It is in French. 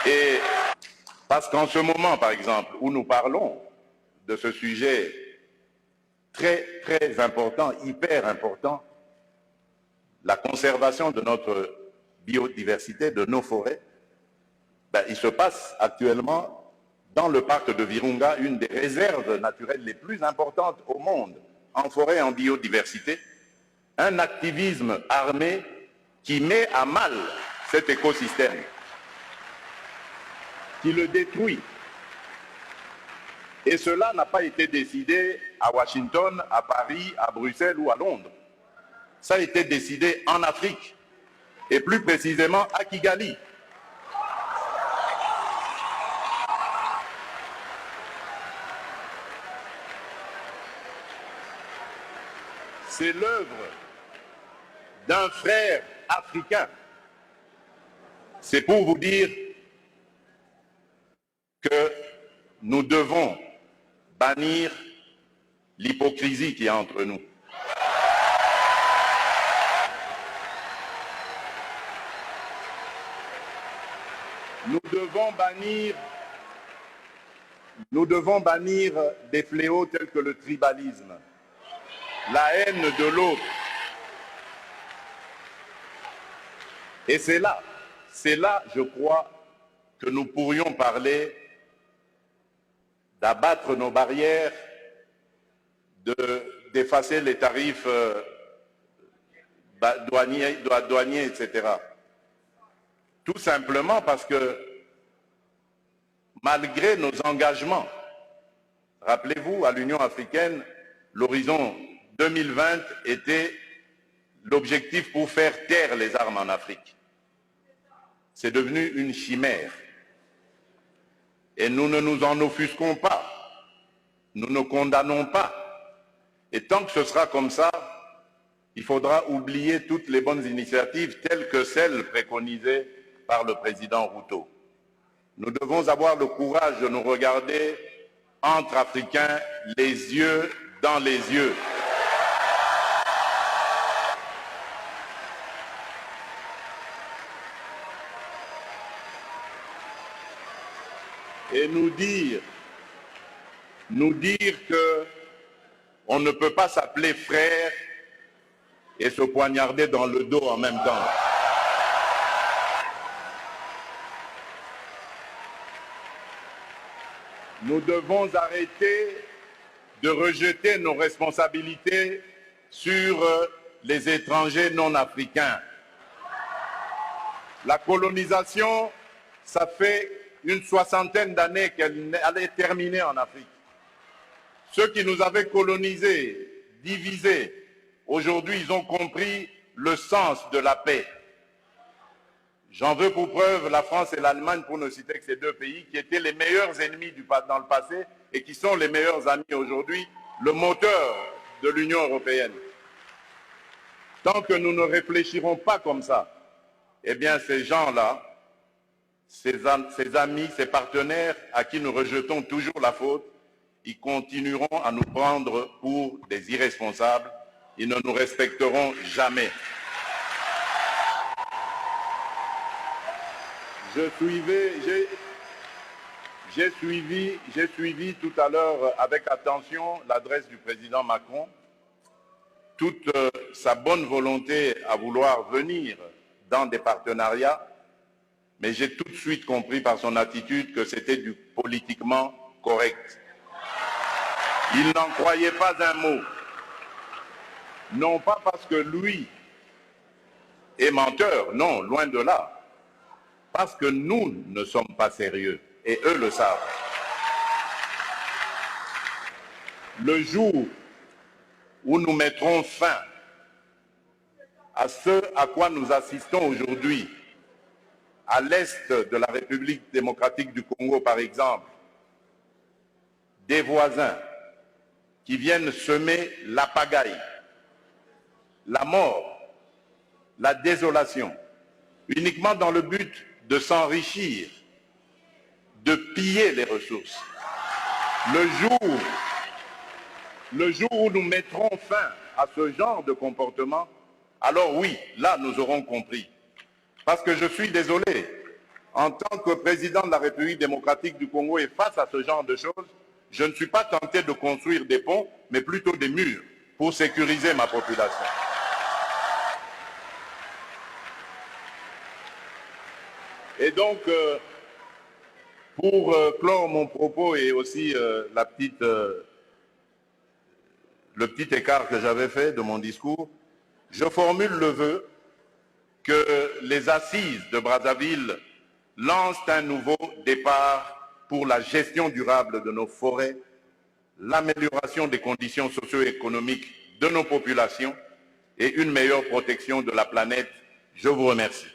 Et parce qu'en ce moment, par exemple, où nous parlons de ce sujet très, très important, hyper important, la conservation de notre biodiversité, de nos forêts, il se passe actuellement dans le parc de Virunga une des réserves naturelles les plus importantes au monde, en forêt et en biodiversité, un activisme armé qui met à mal cet écosystème, qui le détruit. Et cela n'a pas été décidé à Washington, à Paris, à Bruxelles ou à Londres. Ça a été décidé en Afrique, et plus précisément à Kigali. C'est l'œuvre d'un frère africain. C'est pour vous dire que nous devons bannir l'hypocrisie qui est entre nous. Nous devons bannir des fléaux tels que le tribalisme, la haine de l'autre. Et c'est là, je crois, que nous pourrions parler d'abattre nos barrières, d'effacer les tarifs douaniers, etc. Tout simplement parce que, malgré nos engagements, rappelez-vous, à l'Union africaine, l'horizon 2020 était l'objectif pour faire taire les armes en Afrique. C'est devenu une chimère. Et nous ne nous en offusquons pas. Nous ne condamnons pas. Et tant que ce sera comme ça, il faudra oublier toutes les bonnes initiatives telles que celles préconisées par le président Ruto. Nous devons avoir le courage de nous regarder entre Africains, les yeux dans les yeux. Et nous dire que on ne peut pas s'appeler frère et se poignarder dans le dos en même temps. Nous devons arrêter de rejeter nos responsabilités sur les étrangers non africains. La colonisation, ça fait une soixantaine d'années qu'elle allait terminer en Afrique. Ceux qui nous avaient colonisés, divisés, aujourd'hui ils ont compris le sens de la paix. J'en veux pour preuve la France et l'Allemagne, pour ne citer que ces deux pays, qui étaient les meilleurs ennemis dans le passé et qui sont les meilleurs amis aujourd'hui, le moteur de l'Union européenne. Tant que nous ne réfléchirons pas comme ça, eh bien ces gens-là, ces amis, ces partenaires à qui nous rejetons toujours la faute, ils continueront à nous prendre pour des irresponsables, ils ne nous respecteront jamais. J'ai suivi tout à l'heure avec attention l'adresse du président Macron, toute sa bonne volonté à vouloir venir dans des partenariats, mais j'ai tout de suite compris par son attitude que c'était du politiquement correct. Il n'en croyait pas un mot. Non pas parce que lui est menteur, non, loin de là. Parce que nous ne sommes pas sérieux, et eux le savent. Le jour où nous mettrons fin à ce à quoi nous assistons aujourd'hui, à l'est de la République démocratique du Congo par exemple, des voisins qui viennent semer la pagaille, la mort, la désolation, uniquement dans le but de s'enrichir, de piller les ressources. Le jour où nous mettrons fin à ce genre de comportement, alors oui, là nous aurons compris. Parce que je suis désolé, en tant que président de la République démocratique du Congo et face à ce genre de choses, je ne suis pas tenté de construire des ponts, mais plutôt des murs pour sécuriser ma population. Et donc, pour clore mon propos et aussi le petit écart que j'avais fait de mon discours, je formule le vœu que les assises de Brazzaville lancent un nouveau départ pour la gestion durable de nos forêts, l'amélioration des conditions socio-économiques de nos populations et une meilleure protection de la planète. Je vous remercie.